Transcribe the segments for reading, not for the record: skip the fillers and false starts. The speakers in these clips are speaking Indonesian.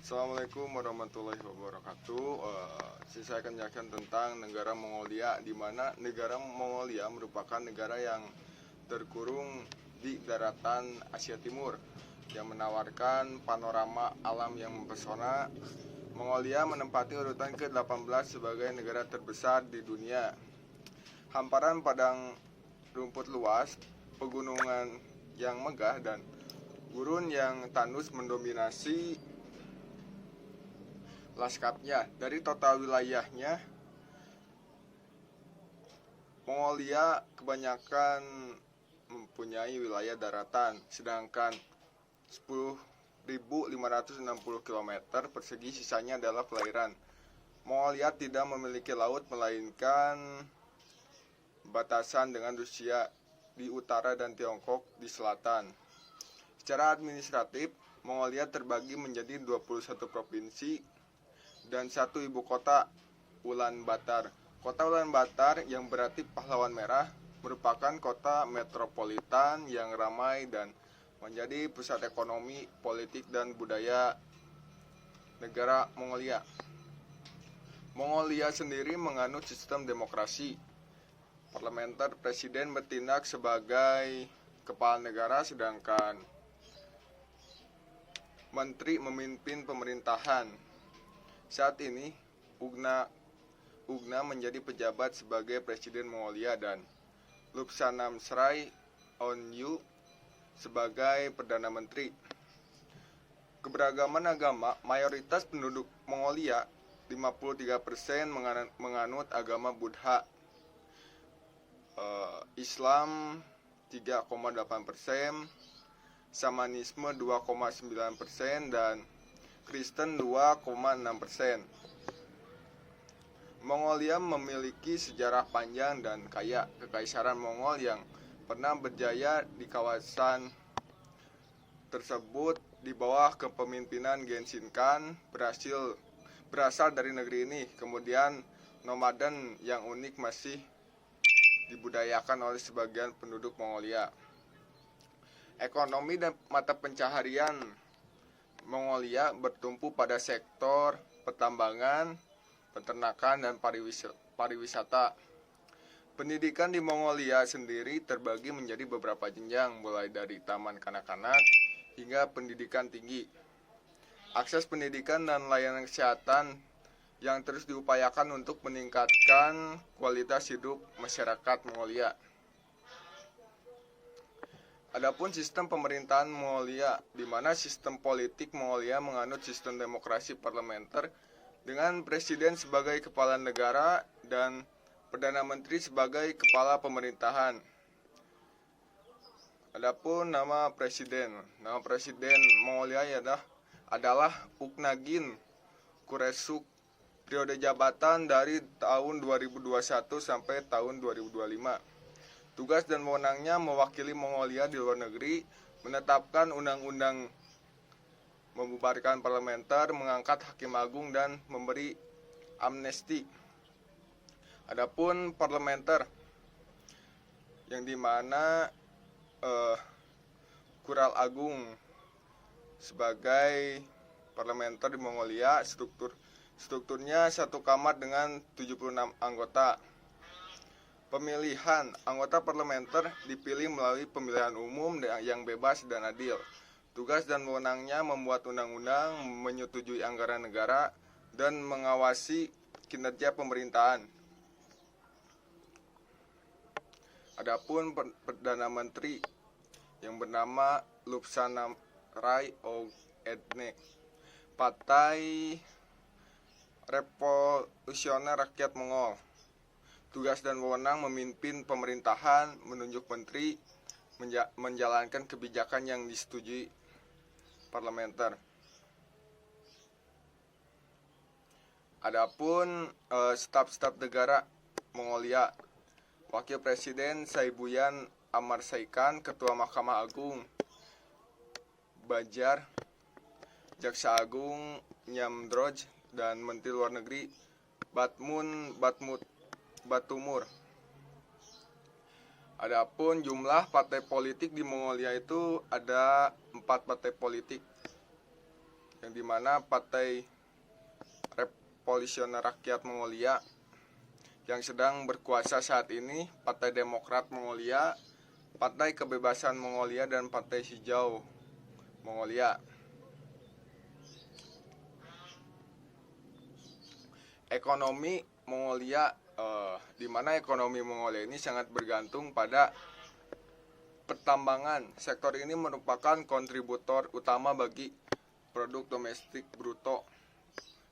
Assalamualaikum warahmatullahi wabarakatuh. Saya akan menjelaskan tentang negara Mongolia, di mana negara Mongolia merupakan negara yang terkurung di daratan Asia Timur yang menawarkan panorama alam yang mempesona. Mongolia menempati urutan ke-18 sebagai negara terbesar di dunia. Hamparan padang rumput luas, pegunungan yang megah, dan gurun yang tandus mendominasi lanskapnya. Dari total wilayahnya, Mongolia kebanyakan mempunyai wilayah daratan, sedangkan 10.560 km persegi sisanya adalah perairan. Mongolia tidak memiliki laut, melainkan batasan dengan Rusia di utara dan Tiongkok di selatan. Secara administratif, Mongolia terbagi menjadi 21 provinsi dan satu ibu kota, Ulaanbaatar. Kota Ulaanbaatar, yang berarti pahlawan merah, merupakan kota metropolitan yang ramai dan menjadi pusat ekonomi, politik, dan budaya negara Mongolia. Mongolia sendiri menganut sistem demokrasi parlementer. Presiden bertindak sebagai kepala negara, sedangkan menteri memimpin pemerintahan. Saat ini, Ugna menjadi pejabat sebagai Presiden Mongolia dan Lupsanamsrai Onyu sebagai Perdana Menteri. Keberagaman agama, mayoritas penduduk Mongolia 53% menganut agama Buddha, Islam 3,8%, Shamanisme 2,9%, dan Kristen 2,6%. Mongolia memiliki sejarah panjang dan kaya. Kekaisaran Mongol yang pernah berjaya di kawasan tersebut di bawah kepemimpinan Genshin Khan berasal dari negeri ini. Kemudian nomaden yang unik masih dibudayakan oleh sebagian penduduk Mongolia. Ekonomi dan mata pencaharian Mongolia bertumpu pada sektor pertambangan, peternakan, dan pariwisata. Pendidikan di Mongolia sendiri terbagi menjadi beberapa jenjang, mulai dari taman kanak-kanak hingga pendidikan tinggi. Akses pendidikan dan layanan kesehatan yang terus diupayakan untuk meningkatkan kualitas hidup masyarakat Mongolia. Adapun sistem pemerintahan Mongolia, di mana sistem politik Mongolia menganut sistem demokrasi parlementer dengan presiden sebagai kepala negara dan perdana menteri sebagai kepala pemerintahan. Adapun nama presiden Mongolia adalah Uknagin Khurelsukh. Periode jabatan dari tahun 2021 sampai tahun 2025. Tugas dan wewenangnya mewakili Mongolia di luar negeri, menetapkan undang-undang, membubarkan parlementer, mengangkat hakim agung, dan memberi amnesti. Adapun parlementer, yang dimana Khural Agung sebagai parlementer di Mongolia, strukturnya satu kamar dengan 76 anggota. Pemilihan anggota parlementer dipilih melalui pemilihan umum yang bebas dan adil. Tugas dan wewenangnya membuat undang-undang, menyetujui anggaran negara, dan mengawasi kinerja pemerintahan. Adapun Perdana Menteri yang bernama Lupsanamsrai Onyu, Partai Revolusioner Rakyat Mongol. Tugas dan wewenang memimpin pemerintahan, menunjuk menteri, menjalankan kebijakan yang disetujui parlementer. Adapun staf-staf negara Mongolia, Wakil Presiden Saibuyan Amarsaikan, Ketua Mahkamah Agung Bajar, Jaksa Agung Nyamdroj, dan Menteri Luar Negeri Batumur. Adapun jumlah partai politik di Mongolia itu ada 4 partai politik. yang dimana Partai Revolusioner Rakyat Mongolia yang sedang berkuasa saat ini, Partai Demokrat Mongolia, Partai Kebebasan Mongolia, dan Partai Hijau Mongolia. Ekonomi Mongolia, di mana ekonomi Mongolia ini sangat bergantung pada pertambangan. Sektor ini merupakan kontributor utama bagi produk domestik bruto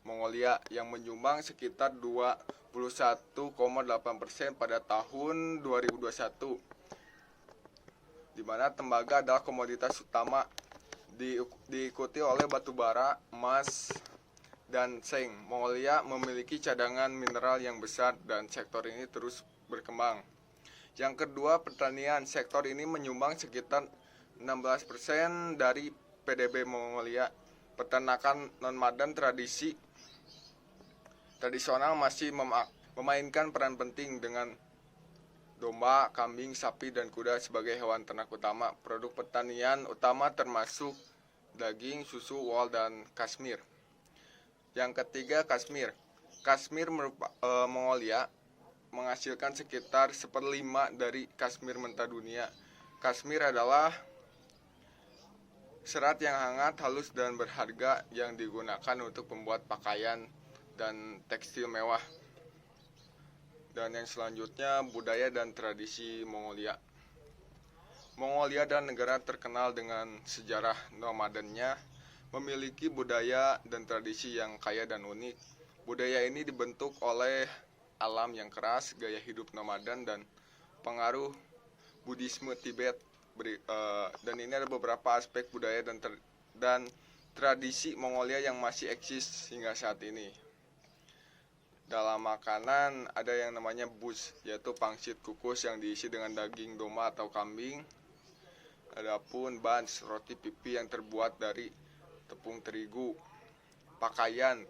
Mongolia yang menyumbang sekitar 21,8% pada tahun 2021, di mana tembaga adalah komoditas utama, diikuti oleh batu bara, emas, dan seng. Mongolia memiliki cadangan mineral yang besar dan sektor ini terus berkembang. Yang kedua, pertanian. Sektor ini menyumbang sekitar 16% dari PDB Mongolia. Peternakan non-madan tradisional masih memainkan peran penting dengan domba, kambing, sapi, dan kuda sebagai hewan ternak utama. Produk pertanian utama termasuk daging, susu, wol, dan kasmir. Yang ketiga, Kashmir. Kashmir Mongolia menghasilkan sekitar 1/5 dari Kashmir mentah dunia. Kashmir adalah serat yang hangat, halus, dan berharga yang digunakan untuk membuat pakaian dan tekstil mewah. Dan yang selanjutnya, budaya dan tradisi Mongolia. Mongolia adalah negara terkenal dengan sejarah nomadennya, memiliki budaya dan tradisi yang kaya dan unik. Budaya ini dibentuk oleh alam yang keras, gaya hidup nomaden, dan pengaruh Buddhisme Tibet. Dan ini ada beberapa aspek budaya dan tradisi Mongolia yang masih eksis hingga saat ini. Dalam makanan ada yang namanya bus, yaitu pangsit kukus yang diisi dengan daging domba atau kambing. Adapun bans, roti pipi yang terbuat dari tepung terigu. Pakaian,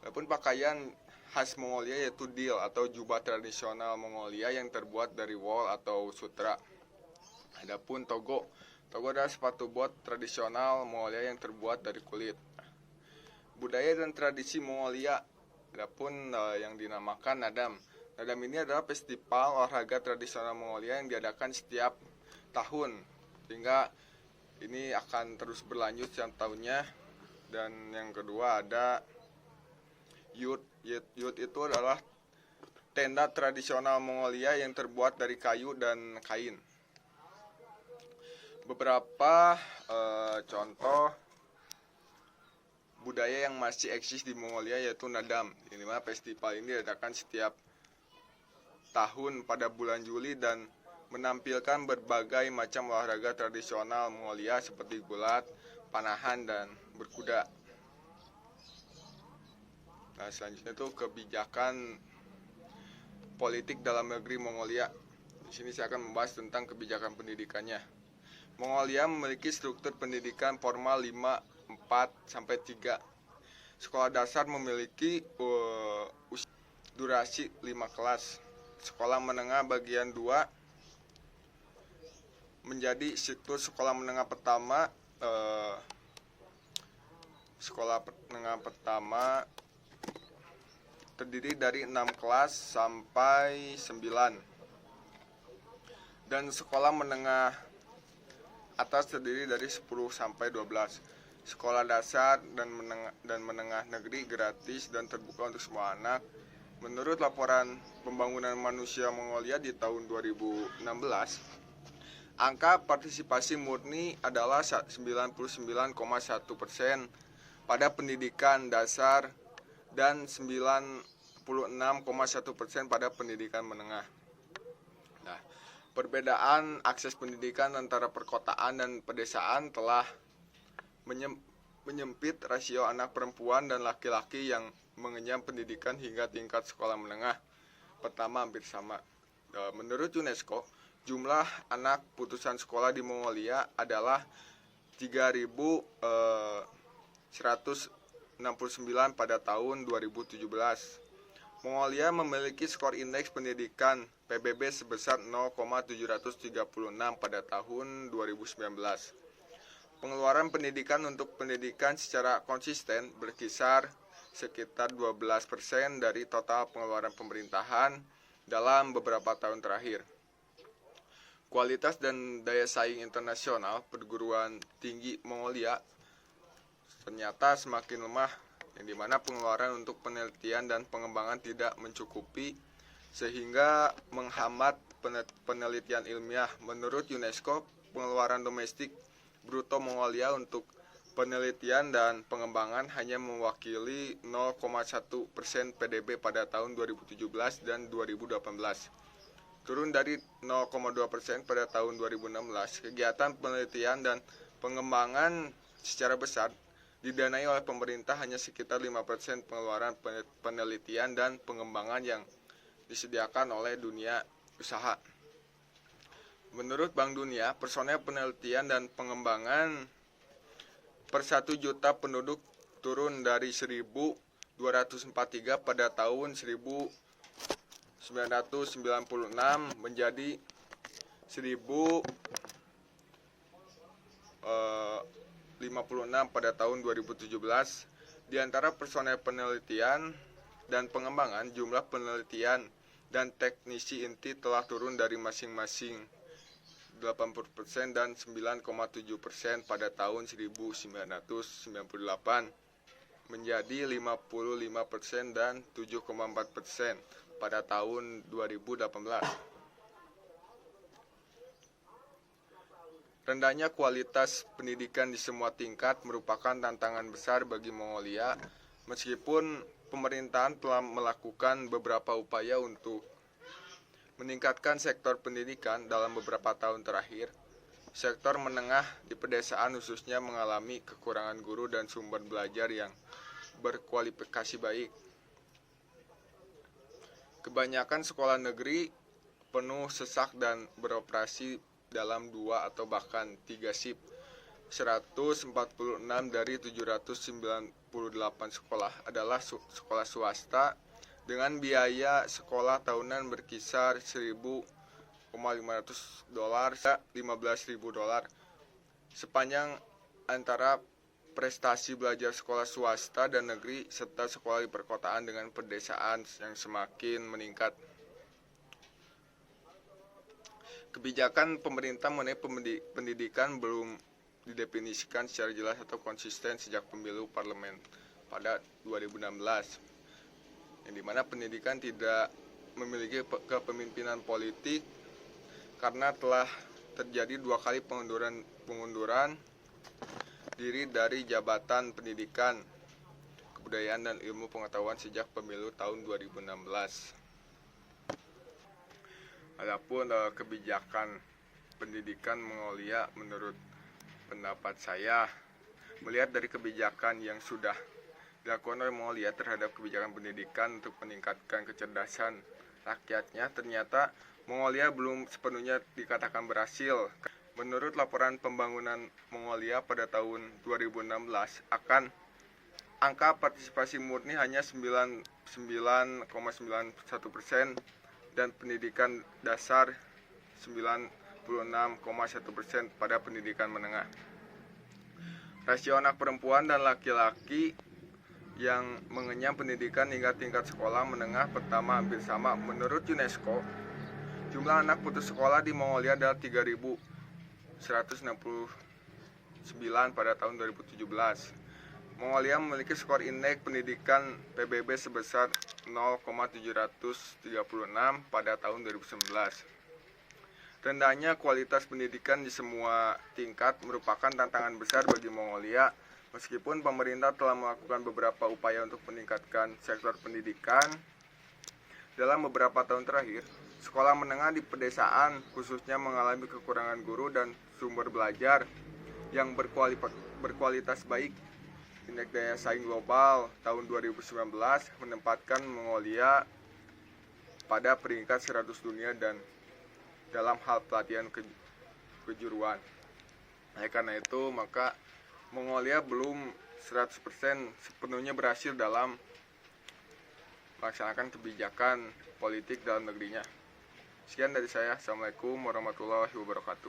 adapun pakaian khas Mongolia yaitu dil atau jubah tradisional Mongolia yang terbuat dari wol atau sutra. Adapun togo adalah sepatu bot tradisional Mongolia yang terbuat dari kulit. Budaya dan tradisi Mongolia, adapun yang dinamakan Nadam. Nadam ini adalah festival olahraga tradisional Mongolia yang diadakan setiap tahun, sehingga ini akan terus berlanjut setiap tahunnya. Dan yang kedua ada Yut. Yut itu adalah tenda tradisional Mongolia yang terbuat dari kayu dan kain. Beberapa contoh budaya yang masih eksis di Mongolia yaitu Nadam, di mana festival ini diadakan setiap tahun pada bulan Juli dan menampilkan berbagai macam olahraga tradisional Mongolia seperti gulat, panahan, dan berkuda. Nah, selanjutnya itu kebijakan politik dalam negeri Mongolia. Di sini saya akan membahas tentang kebijakan pendidikannya. Mongolia memiliki struktur pendidikan formal 5, 4, sampai 3. Sekolah dasar memiliki durasi 5 kelas. Sekolah menengah bagian 2 menjadi siklus sekolah menengah pertama. Sekolah menengah pertama terdiri dari 6 kelas sampai 9. Dan sekolah menengah atas terdiri dari 10 sampai 12. Sekolah dasar dan menengah negeri gratis dan terbuka untuk semua anak. Menurut laporan pembangunan manusia Mongolia di tahun 2016, angka partisipasi murni adalah 99,1% pada pendidikan dasar dan 96,1% pada pendidikan menengah. Nah, perbedaan akses pendidikan antara perkotaan dan pedesaan telah menyempit rasio anak perempuan dan laki-laki yang mengenyam pendidikan hingga tingkat sekolah menengah pertama hampir sama. Menurut UNESCO, jumlah anak putusan sekolah di Mongolia adalah 3.169 pada tahun 2017. Mongolia memiliki skor indeks pendidikan PBB sebesar 0,736 pada tahun 2019. Pengeluaran pendidikan untuk pendidikan secara konsisten berkisar sekitar 12% dari total pengeluaran pemerintahan dalam beberapa tahun terakhir. Kualitas dan daya saing internasional perguruan tinggi Mongolia ternyata semakin lemah, yang dimana pengeluaran untuk penelitian dan pengembangan tidak mencukupi sehingga menghambat penelitian ilmiah. Menurut UNESCO, pengeluaran domestik bruto Mongolia untuk penelitian dan pengembangan hanya mewakili 0,1% PDB pada tahun 2017 dan 2018. Turun dari 0,2% pada tahun 2016, kegiatan penelitian dan pengembangan secara besar didanai oleh pemerintah hanya sekitar 5% pengeluaran penelitian dan pengembangan yang disediakan oleh dunia usaha. Menurut Bank Dunia, personel penelitian dan pengembangan per 1 juta penduduk turun dari 1.243 pada tahun 1996 menjadi 1.056 pada tahun 2017. Di antara personel penelitian dan pengembangan, jumlah penelitian dan teknisi inti telah turun dari masing-masing 80% dan 9,7% pada tahun 1998 menjadi 55% dan 7,4% pada tahun 2018. Rendahnya kualitas pendidikan di semua tingkat merupakan tantangan besar bagi Mongolia, meskipun pemerintahan telah melakukan beberapa upaya untuk meningkatkan sektor pendidikan dalam beberapa tahun terakhir. Sektor menengah di pedesaan khususnya mengalami kekurangan guru dan sumber belajar yang berkualifikasi baik. Kebanyakan sekolah negeri penuh sesak dan beroperasi dalam 2 atau bahkan 3 shift. 146 dari 798 sekolah adalah sekolah swasta dengan biaya sekolah tahunan berkisar $1.500 hingga $15.000. Sepanjang antara prestasi belajar sekolah swasta dan negeri serta sekolah di perkotaan dengan pedesaan yang semakin meningkat. Kebijakan pemerintah mengenai pendidikan belum didefinisikan secara jelas atau konsisten sejak pemilu parlemen pada 2016. Yang dimana pendidikan tidak memiliki kepemimpinan politik karena telah terjadi 2 kali pengunduran diri dari jabatan pendidikan, kebudayaan dan ilmu pengetahuan sejak pemilu tahun 2016. Adapun kebijakan pendidikan Mongolia menurut pendapat saya, melihat dari kebijakan yang sudah dilakukan oleh Mongolia terhadap kebijakan pendidikan untuk meningkatkan kecerdasan rakyatnya, ternyata Mongolia belum sepenuhnya dikatakan berhasil. Menurut laporan pembangunan Mongolia pada tahun 2016, angka partisipasi murni hanya 99,91% dan pendidikan dasar 96,1% pada pendidikan menengah. Rasio anak perempuan dan laki-laki yang mengenyam pendidikan hingga tingkat sekolah menengah pertama hampir sama. Menurut UNESCO, jumlah anak putus sekolah di Mongolia adalah 3.169 pada tahun 2017. Mongolia memiliki skor indeks pendidikan PBB sebesar 0,736 pada tahun 2019. Rendahnya kualitas pendidikan di semua tingkat merupakan tantangan besar bagi Mongolia. Meskipun pemerintah telah melakukan beberapa upaya untuk meningkatkan sektor pendidikan dalam beberapa tahun terakhir, sekolah menengah di pedesaan khususnya mengalami kekurangan guru dan sumber belajar yang berkualitas baik. Indeks daya saing global tahun 2019 menempatkan Mongolia pada peringkat 100 dunia dan dalam hal pelatihan kejuruan. Karena itu, maka Mongolia belum 100% sepenuhnya berhasil dalam melaksanakan kebijakan politik dalam negerinya. Sekian dari saya. Assalamualaikum warahmatullahi wabarakatuh.